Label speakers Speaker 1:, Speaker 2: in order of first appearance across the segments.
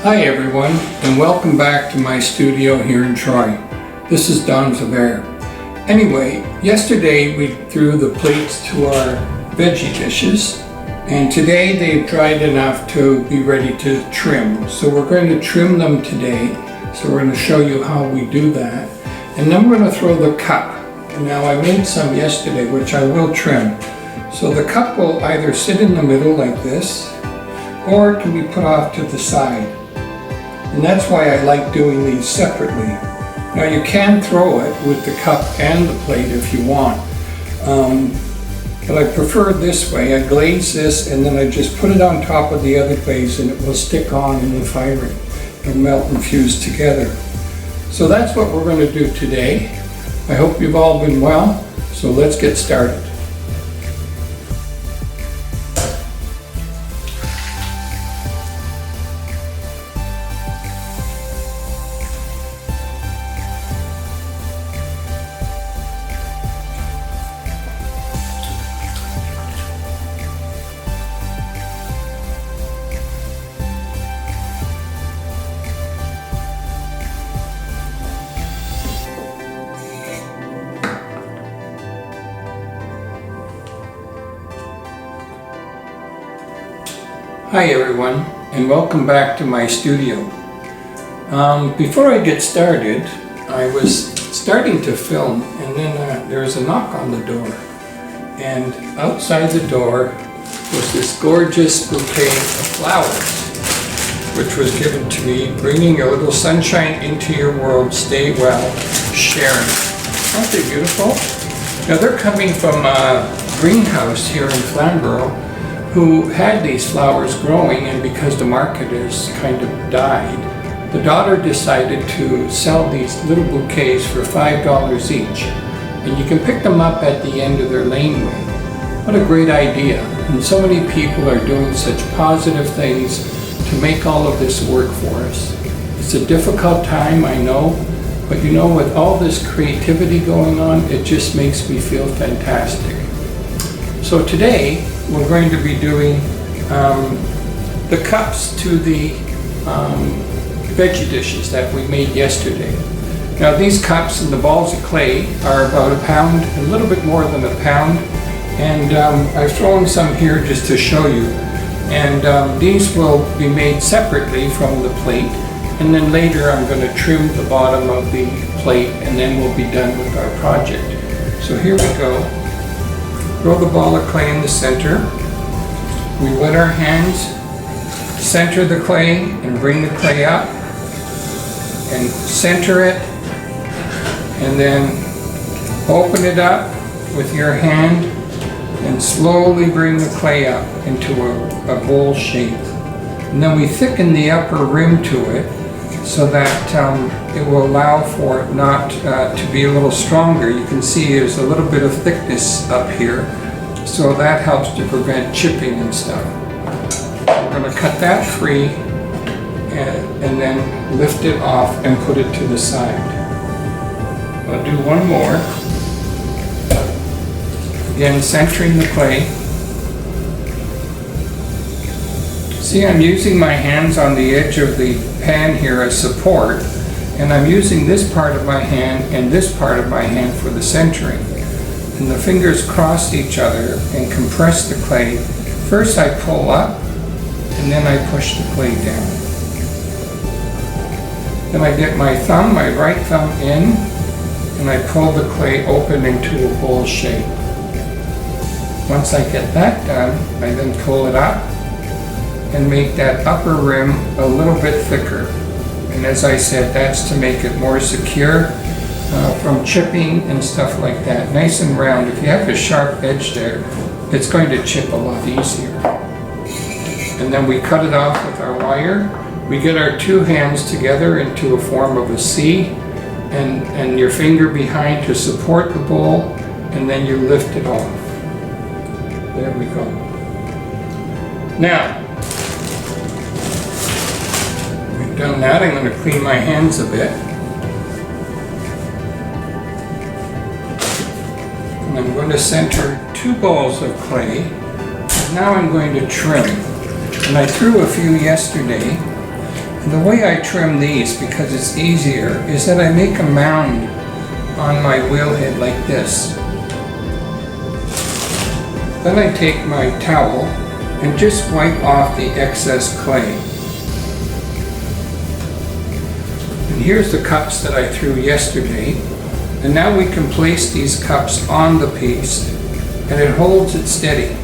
Speaker 1: Hi everyone, and welcome back to my studio here in Troy. This is Don Zavere. Anyway, yesterday we threw the plates to our veggie dishes, and today they've dried enough to be ready to trim. So we're going to trim them today. So we're going to show you how we do that. And then we're going to throw the cup. Now I made some yesterday, which I will trim. So the cup will either sit in the middle like this, or it can be put off to the side. And that's why I like doing these separately. Now you can throw it with the cup and the plate if you want. But I prefer this way. I glaze this and then I just put it on top of the other glaze and it will stick on in the firing. It'll melt and fuse together. So that's what we're going to do today. I hope you've all been well, so let's get started. Hi everyone, and welcome back to my studio. Before I get started, I was starting to film and then there was a knock on the door. And outside the door was this gorgeous bouquet of flowers, which was given to me, bringing a little sunshine into your world, stay well, Sharon. Aren't they beautiful? Now they're coming from a greenhouse here in Flamborough, who had these flowers growing, and because the market has kind of died, the daughter decided to sell these little bouquets for $5 each. And you can pick them up at the end of their laneway. What a great idea. And so many people are doing such positive things to make all of this work for us. It's a difficult time, I know, but you know, with all this creativity going on, it just makes me feel fantastic. So today, we're going to be doing the cups to the veggie dishes that we made yesterday. Now these cups and the balls of clay are about a pound, a little bit more than a pound, and I've thrown some here just to show you. And these will be made separately from the plate, and then later I'm going to trim the bottom of the plate, and then we'll be done with our project. So here we go. Throw the ball of clay in the center. We wet our hands, center the clay, and bring the clay up, and center it, and then open it up with your hand, and slowly bring the clay up into a bowl shape. And then we thicken the upper rim to it, so that it will allow for it not to be a little stronger. You can see there's a little bit of thickness up here, so that helps to prevent chipping and stuff. We're going to cut that free and then lift it off and put it to the side. I'll do one more. Again, centering the clay. See, I'm using my hands on the edge of the pan here as support, and I'm using this part of my hand and this part of my hand for the centering. And the fingers cross each other and compress the clay. First I pull up, and then I push the clay down. Then I get my thumb, my right thumb in, and I pull the clay open into a bowl shape. Once I get that done, I then pull it up and make that upper rim a little bit thicker. And as I said, that's to make it more secure from chipping and stuff like that. Nice and round. If you have a sharp edge there, it's going to chip a lot easier. And then we cut it off with our wire. We get our two hands together into a form of a C, and your finger behind to support the bowl, and then you lift it off. There we go. Now, we've done that. I'm going to clean my hands a bit. And I'm going to center 2 balls of clay. And now I'm going to trim. And I threw a few yesterday. the way I trim these, because it's easier, is that I make a mound on my wheel head like this. Then I take my towel and just wipe off the excess clay. And here's the cups that I threw yesterday. And now we can place these cups on the piece and it holds it steady.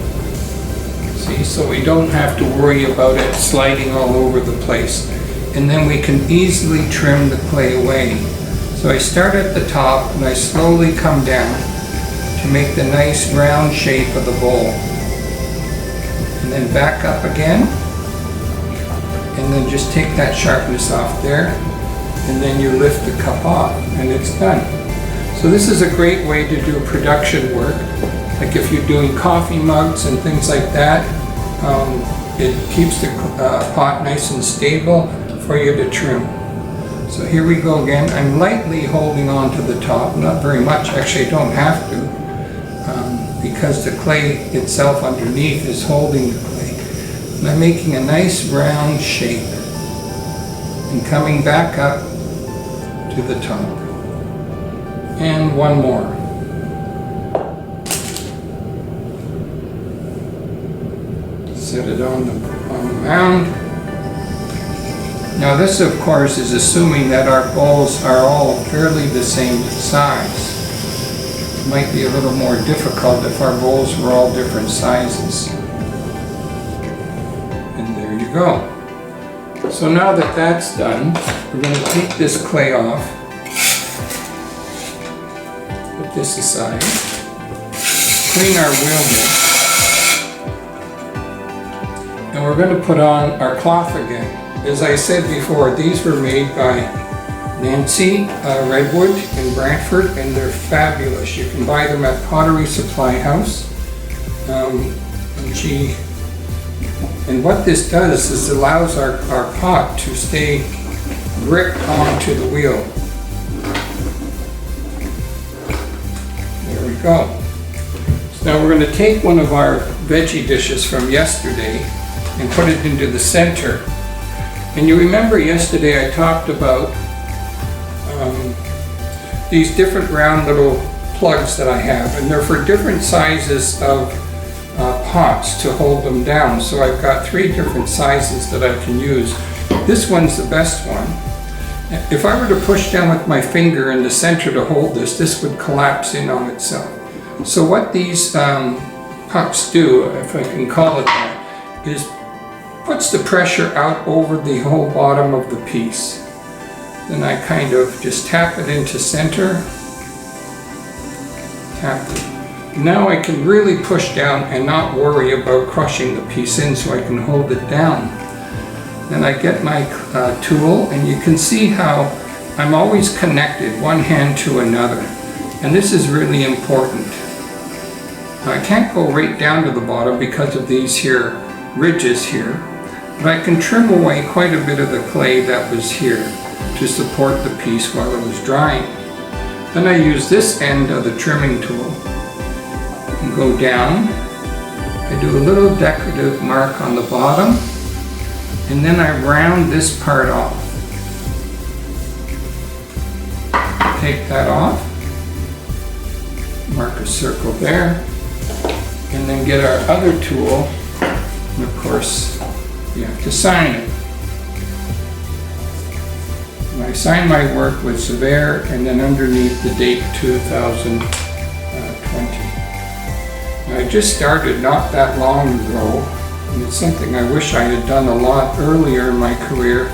Speaker 1: See, so we don't have to worry about it sliding all over the place. And then we can easily trim the clay away. So I start at the top and I slowly come down to make the nice round shape of the bowl. And then back up again. And then just take that sharpness off there. And then you lift the cup off and it's done. So this is a great way to do production work. Like if you're doing coffee mugs and things like that, it keeps the pot nice and stable for you to trim. So here we go again. I'm lightly holding on to the top, not very much. Actually, I don't have to, because the clay itself underneath is holding the clay. And I'm making a nice round shape and coming back up to the top. And one more. Set it on the mound. Now this, of course, is assuming that our bowls are all fairly the same size. It might be a little more difficult if our bowls were all different sizes. And there you go. So now that that's done, we're going to take this clay off. Put this aside. Clean our wheel head. And we're going to put on our cloth again. As I said before, these were made by Nancy Redwood in Brantford, and they're fabulous. You can buy them at Pottery Supply House. And what this does is allows our pot to stay gripped onto the wheel. There we go. So now we're going to take one of our veggie dishes from yesterday and put it into the center. And you remember yesterday I talked about these different round little plugs that I have, and they're for different sizes of pots to hold them down. So I've got 3 different sizes that I can use. This one's the best one. If I were to push down with my finger in the center to hold this, this would collapse in on itself. So what these pucks do, if I can call it that, is puts the pressure out over the whole bottom of the piece. Then I kind of just tap it into center, tap it. Now I can really push down and not worry about crushing the piece in, so I can hold it down. Then I get my tool, and you can see how I'm always connected one hand to another. And this is really important. Now, I can't go right down to the bottom because of these here ridges here, but I can trim away quite a bit of the clay that was here to support the piece while it was drying. Then I use this end of the trimming tool and go down. I do a little decorative mark on the bottom, and then I round this part off. Take that off, mark a circle there, and then get our other tool, and of course you have to sign it. And I sign my work with Severe, and then underneath the date 2020. I just started not that long ago, and it's something I wish I had done a lot earlier in my career,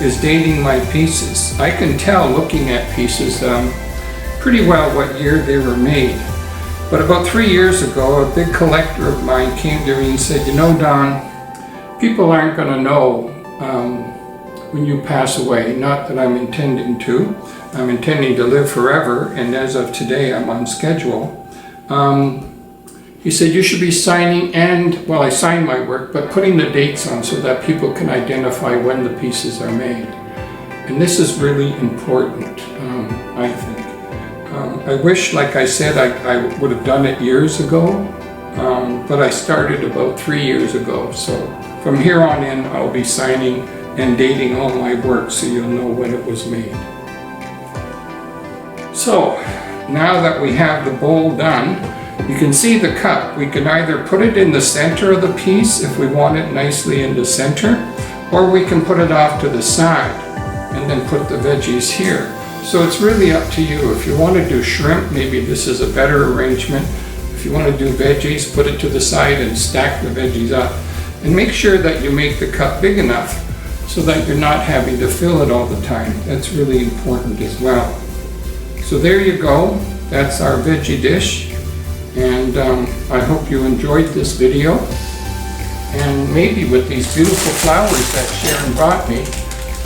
Speaker 1: is dating my pieces. I can tell looking at pieces pretty well what year they were made. But about 3 years ago, a big collector of mine came to me and said, "You know, Don, people aren't going to know when you pass away. Not that I'm intending to. I'm intending to live forever, and as of today, I'm on schedule." He said, "You should be signing," and, well, I signed my work, but putting the dates on so that people can identify when the pieces are made. And this is really important, I think. I wish, like I said, I would have done it years ago, but I started about 3 years ago. So from here on in, I'll be signing and dating all my work so you'll know when it was made. So now that we have the bowl done, you can see the cup. We can either put it in the center of the piece if we want it nicely in the center, or we can put it off to the side and then put the veggies here. So it's really up to you. If you want to do shrimp, maybe this is a better arrangement. If you want to do veggies, put it to the side and stack the veggies up. And make sure that you make the cup big enough so that you're not having to fill it all the time. That's really important as well. So there you go. That's our veggie dish. And I hope you enjoyed this video. And maybe with these beautiful flowers that Sharon brought me,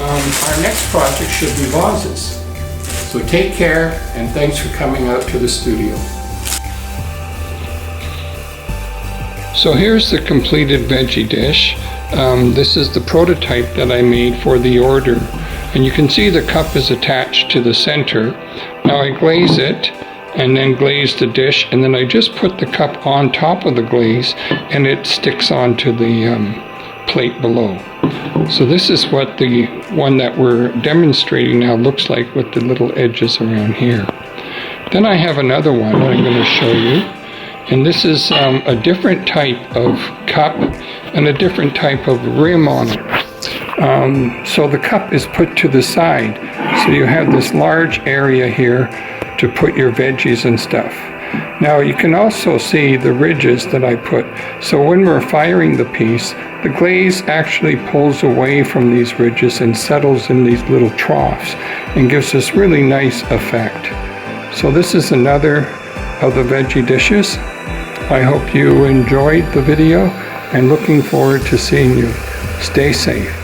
Speaker 1: our next project should be vases. So take care, and thanks for coming out to the studio. So here's the completed veggie dish. This is the prototype that I made for the order. And you can see the cup is attached to the center. Now I glaze it and then glaze the dish, and then I just put the cup on top of the glaze and it sticks onto the plate below. So this is what the one that we're demonstrating now looks like with the little edges around here. Then I have another one that I'm going to show you. And this is a different type of cup and a different type of rim on it. So the cup is put to the side. So you have this large area here to put your veggies and stuff. Now you can also see the ridges that I put. So when we're firing the piece, the glaze actually pulls away from these ridges and settles in these little troughs and gives this really nice effect. So this is another of the veggie dishes. I hope you enjoyed the video and looking forward to seeing you. Stay safe.